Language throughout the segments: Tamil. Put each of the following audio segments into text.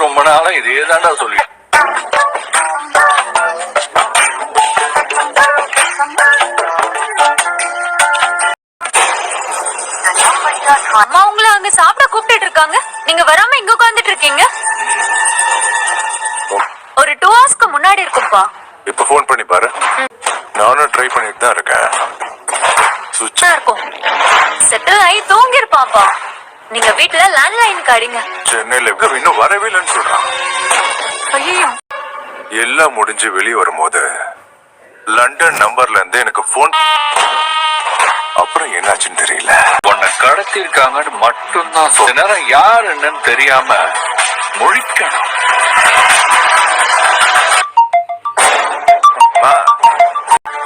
ரொம்ப நாளா இதே தாண்டா சொல்லி. அம்மா உங்களை அங்க சாப்பிட கூப்பிட்டு இருக்காங்க, நீங்க வராம இங்க உட்கார்ந்துட்டு இருக்கீங்க. ஒரு 2 ஹவர்ஸ்க்கு முன்னாடி இருக்கும்பா. இப்ப போன் பண்ணி பாரு. நானும் ட்ரை பண்ணிட்டு தான் இருக்கேன். சுவிட்சா இருக்கும். செட்டில் ஆகி தூங்கி இருப்பாப்பா. நீங்க வீட்டுல லேண்ட்லைனுக்கு அடிங்க. சென்னையில இன்னும் வரவே இல்லைன்னு சொல்றான். ஐயோ, எல்லாம் முடிஞ்சு வெளியே வரும்போது லண்டன் நம்பர்ல இருந்து எனக்கு போன். அப்புறம் என்னாச்சுன்னு தெரியல. உன்னை கடத்தி இருக்காங்கன்னு மட்டும்தான் சொல்ல. நேரம் யார் என்னன்னு தெரியாம முழிக்கணும்.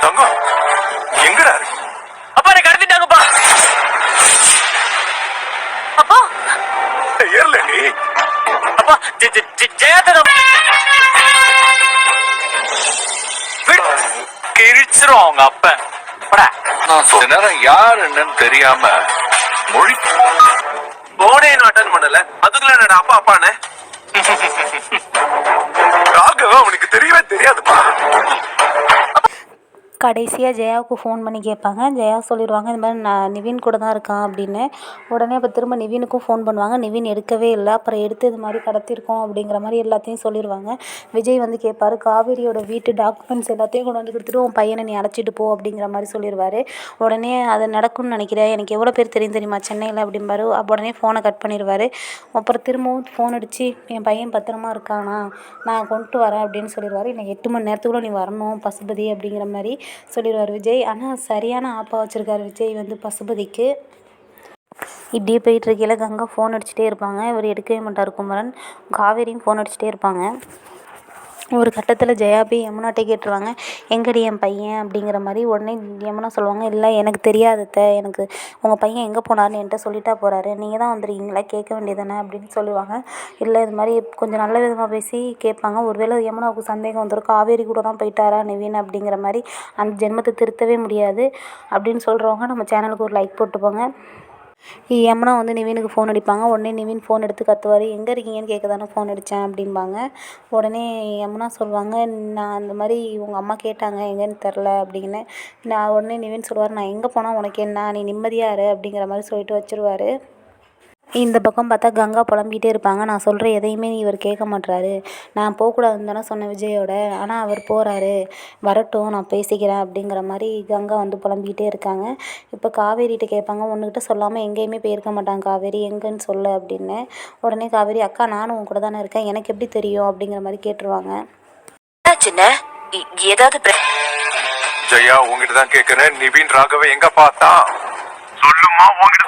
தங்கம் எங்கடா இருக்கு? அப்பா என்ன கடத்திட்டாங்கப்பா. அப்பா ஏர்ல நீ அப்பா ஜெயாத்தனம் கிழிச்சிரும் அவங்க அப்ப. நேரம் யார் என்னன்னு தெரியாம போனே அட்டன் பண்ணல, அதுக்குள்ள என்னோட அப்பா அப்பானே. ராகவ உனக்கு தெரியவே தெரியாதுப்பா. கடைசியாக ஜெயாவுக்கு ஃபோன் பண்ணி கேட்பாங்க. ஜெயா சொல்லிடுவாங்க இந்த மாதிரி நான் நிவின் கூட தான் இருக்கான் அப்படின்னு. உடனே அப்போ திரும்ப நிவினுக்கும் ஃபோன் பண்ணுவாங்க. நிவின் எடுக்கவே இல்லை. அப்புறம் எடுத்து இது மாதிரி கடத்திருக்கோம் அப்படிங்கிற மாதிரி எல்லாத்தையும் சொல்லிடுவாங்க. விஜய் வந்து கேட்பார், காவேரியோட வீட்டு டாக்குமெண்ட்ஸ் எல்லாத்தையும் கொண்டு வந்து கொடுத்துட்டு உன் பையனை நீ அழைச்சிட்டு போ அப்படிங்கிற மாதிரி சொல்லிடுவார். உடனே அது நடக்கும்னு நினைக்கிறேன், எனக்கு எவ்வளோ பேர் தெரியுமா சென்னையில் அப்படிம்பாரு. அப்போ உடனே ஃபோனை கட் பண்ணிடுவார். அப்புறம் திரும்பவும் ஃபோன் அடித்து என் பையன் பத்திரமா இருக்கானா, நான் கொண்டு வரேன் அப்படின்னு சொல்லிடுவார். இன்னும் 8 மணி நேரத்துக்குள்ளே நீ வரணும் பசுபதி அப்படிங்கிற மாதிரி சொல்லிடுவார் விஜய். ஆனால் சரியான ஆப்பா வச்சுருக்காரு விஜய் வந்து பசுபதிக்கு. இப்படியே போயிட்டுருக்கையில் கங்கா ஃபோன் அடிச்சுட்டே இருப்பாங்க. இவர் எடுக்கவே மாட்டார் குமரன். காவேரியும் ஃபோன் அடிச்சுட்டே இருப்பாங்க. ஒரு கட்டத்தில் ஜெயா போய் யமுனாட்டே கேட்டுருவாங்க, எங்கடி என் பையன் அப்படிங்கிற மாதிரி. உடனே யமுனா சொல்லுவாங்க, இல்லை எனக்கு தெரியாதத்த, எனக்கு உங்கள் பையன் எங்கே போனார்னு என்கிட்ட சொல்லிட்டா போகிறாரு, நீங்கள் தான் வந்துடுறீங்களா, கேட்க வேண்டியதானே அப்படின்னு சொல்லுவாங்க. இல்லை இது மாதிரி கொஞ்சம் நல்ல விதமாக பேசி கேட்பாங்க. ஒருவேளை யமுனாவுக்கு சந்தேகம் வந்துடும், காவேரி கூட தான் போயிட்டாரா நிவின் அப்படிங்கிற மாதிரி. அந்த ஜென்மத்தை திருத்தவே முடியாது அப்படின்னு சொல்கிறவங்க நம்ம சேனலுக்கு ஒரு லைக் போட்டுப்போங்க. யமுனா வந்து நிவினுக்கு ஃபோன் அடிப்பாங்க. உடனே நிவின் ஃபோன் எடுத்து கத்துவார், எங்கே இருக்கீங்கன்னு கேட்க தானே ஃபோன் அடித்தேன் அப்படிம்பாங்க. உடனே யமுனா சொல்லுவாங்க, நான் அந்த மாதிரி உங்கள் அம்மா கேட்டாங்க எங்கேன்னு தெரில அப்படின்னு. நான் உடனே நிவின் சொல்லுவார், நான் எங்கே போனால் உனக்கு என்ன, நீ நிம்மதியாக இரு அப்படிங்கிற மாதிரி சொல்லிட்டு வச்சுருவார். இந்த பக்கம் பார்த்தா கங்கா புலம்பிகிட்டே இருப்பாங்க. நான் சொல்கிற எதையுமே இவர் கேட்க மாட்டுறாரு, நான் போகக்கூடாதுன்னு தானே சொன்னேன் விஜயோட, ஆனால் அவர் போகிறாரு, வரட்டும் நான் பேசிக்கிறேன் அப்படிங்கிற மாதிரி கங்கா வந்து புலம்பிக்கிட்டே இருக்காங்க. இப்போ காவேரிகிட்ட கேட்பாங்க, உன்கிட்ட சொல்லாமல் எங்கேயுமே போயிருக்க மாட்டாங்க காவேரி, எங்கேன்னு சொல்ல அப்படின்னு. உடனே காவேரி, அக்கா நானும் உன் கூட தானே இருக்கேன், எனக்கு எப்படி தெரியும் அப்படிங்கிற மாதிரி கேட்டுருவாங்க. ஏதாவது ஜெயா உங்ககிட்ட தான் கேட்கிறேன், நிவின் ராகவ எங்க பார்த்தா சொல்லுமா உங்ககிட்ட.